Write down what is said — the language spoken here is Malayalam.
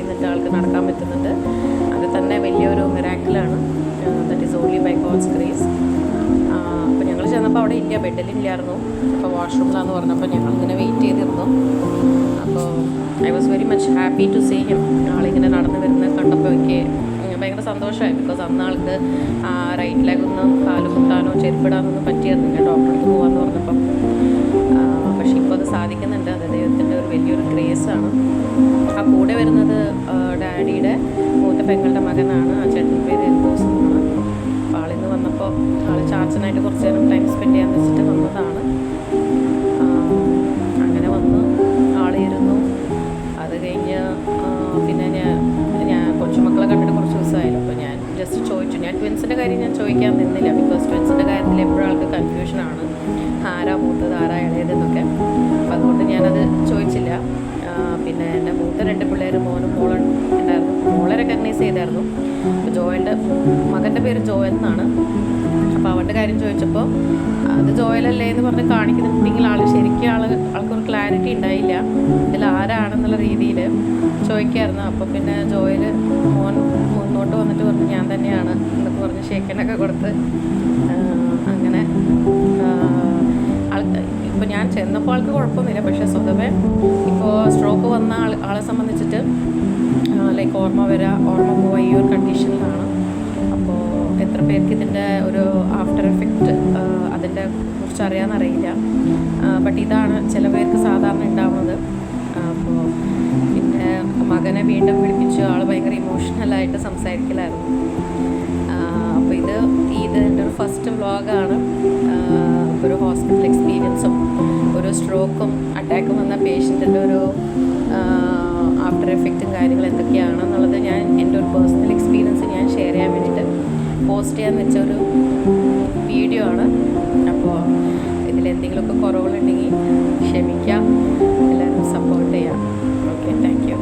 ചെയ്യുന്നുണ്ട്, ആൾക്ക് നടക്കാൻ പറ്റുന്നുണ്ട്. അത് തന്നെ വലിയൊരു മിറാക്കിളാണ്. That is only by God's grace. അപ്പോൾ ഞങ്ങൾ ചെന്നപ്പോൾ അവിടെ ഇല്ല, ബെഡിലില്ലായിരുന്നു. അപ്പോൾ വാഷ്റൂമിലാണെന്ന് പറഞ്ഞപ്പോൾ ഞങ്ങളിങ്ങനെ വെയിറ്റ് ചെയ്തിരുന്നു. അപ്പോൾ I was very much happy to see him. ആളിങ്ങനെ നടന്നു വരുന്നത് കണ്ടപ്പോൾ എനിക്ക് ഭയങ്കര സന്തോഷമായി. ബിക്കോസ് അന്ന് ആൾക്ക് റൈറ്റ് ലെഗൊന്നും കാല് കുത്താനോ ചെരുപ്പിടാനൊന്നും പറ്റിയിരുന്നില്ല ഡോക്ടർക്ക് പോകാമെന്ന് പറഞ്ഞപ്പം. പക്ഷേ ഇപ്പോൾ അത് സാധിക്കുന്നുണ്ട്. അത് ദൈവത്തിൻ്റെ ഒരു വലിയൊരു ഗ്രേസാണ്. ആ കൂടെ വരുന്നത് ഡാഡിയുടെ മൂത്ത പെങ്ങളുടെ മകനാണ്. ആ ചേട്ടൻ്റെ പേര് എൽദോസ് എന്നാണ്. അപ്പോൾ ആളിന്ന് വന്നപ്പോൾ ആൾ ചാച്ചനായിട്ട് കുറച്ച് നേരം ടൈം സ്പെൻഡ് ചെയ്യാൻ വെച്ചിട്ട് വന്നതാണ്. അങ്ങനെ വന്ന് ആളിരുന്നു. അത് കഴിഞ്ഞ് പിന്നെ ഞാൻ കൊച്ചുമക്കളെ കണ്ടിട്ട് കുറച്ച് ദിവസമായല്ലോ. അപ്പോൾ ഞാൻ ജസ്റ്റ് ചോദിച്ചു. ഞാൻ ട്വിൻസിൻ്റെ കാര്യം ഞാൻ ചോദിക്കാൻ നിന്നില്ല. ബിക്കോസ് ട്വിൻസിൻ്റെ കാര്യത്തിൽ എപ്പോഴും ആൾക്ക് കൺഫ്യൂഷനാണ്, ആരാ മൂത്തത് ആരാ ഇളയതെന്നൊക്കെ. അപ്പോൾ അതുകൊണ്ട് ഞാനത് ചോദിച്ചില്ല. പിന്നെ എൻ്റെ മൂത്ത 2 പിള്ളേർ, മോനും മോളും ഉണ്ടായിരുന്നു. മോളെ റെക്കഗ്നൈസ് ചെയ്തായിരുന്നു. അപ്പോൾ ജോയലിൻ്റെ മകൻ്റെ പേര് ജോയൽ എന്നാണ്. അപ്പോൾ അവൻ്റെ കാര്യം ചോദിച്ചപ്പോൾ അത് ജോയലല്ലേ എന്ന് പറഞ്ഞ് കാണിക്കുന്നുണ്ടെങ്കിൽ ശരിക്കും ആൾക്കൊരു ക്ലാരിറ്റി ഉണ്ടായില്ല ഇതിൽ ആരാണെന്നുള്ള രീതിയിൽ ചോദിക്കായിരുന്നു. അപ്പോൾ പിന്നെ ജോയൽ മോൻ മുന്നോട്ട് വന്നിട്ട് പറഞ്ഞു ഞാൻ തന്നെയാണ് എന്നൊക്കെ പറഞ്ഞ് ഷേക്കനൊക്കെ കൊടുത്ത് അങ്ങനെ ഇപ്പോൾ ഞാൻ ചെന്നപ്പോൾ ആൾക്ക് കുഴപ്പമൊന്നുമില്ല. പക്ഷേ സ്വതവേ ഇപ്പോൾ സ്ട്രോക്ക് വന്ന ആളെ സംബന്ധിച്ചിട്ട് ലൈക്ക് ഓർമ്മ പോവുക ഈ ഒരു കണ്ടീഷനിലാണ്. അപ്പോൾ എത്ര പേർക്ക് ഇതിൻ്റെ ഒരു ആഫ്റ്റർ എഫക്റ്റ് അതിൻ്റെ കുറിച്ച് അറിയാമെന്നറിയില്ല. ബട്ട് ഇതാണ് ചില പേർക്ക് സാധാരണ ഉണ്ടാവുന്നത്. അപ്പോൾ പിന്നെ മകനെ വീണ്ടും വിളിപ്പിച്ചു. ആൾ ഭയങ്കര ഇമോഷണലായിട്ട് സംസാരിക്കലായിരുന്നു. അപ്പോൾ ഇത് എൻ്റെ ഒരു ഫസ്റ്റ് വ്ളോഗാണ്. ഒരു ഹോസ്പിറ്റൽ എക്സ്പീരിയൻസും ഒരു സ്ട്രോക്കും അറ്റാക്കും വന്ന പേഷ്യൻറ്റിൻ്റെ ഒരു ആഫ്റ്റർ എഫക്റ്റും കാര്യങ്ങൾ എന്തൊക്കെയാണെന്നുള്ളത് എൻ്റെ ഒരു പേഴ്സണൽ എക്സ്പീരിയൻസ് ഞാൻ ഷെയർ ചെയ്യാൻ വേണ്ടിയിട്ട് പോസ്റ്റ് ചെയ്യാൻ വെച്ച ഒരു വീഡിയോ ആണ്. അപ്പോൾ ഇതിലെന്തെങ്കിലുമൊക്കെ കുറവുകളുണ്ടെങ്കിൽ ക്ഷമിക്കാം. എല്ലാവരും സപ്പോർട്ട് ചെയ്യാം. Okay, thank you.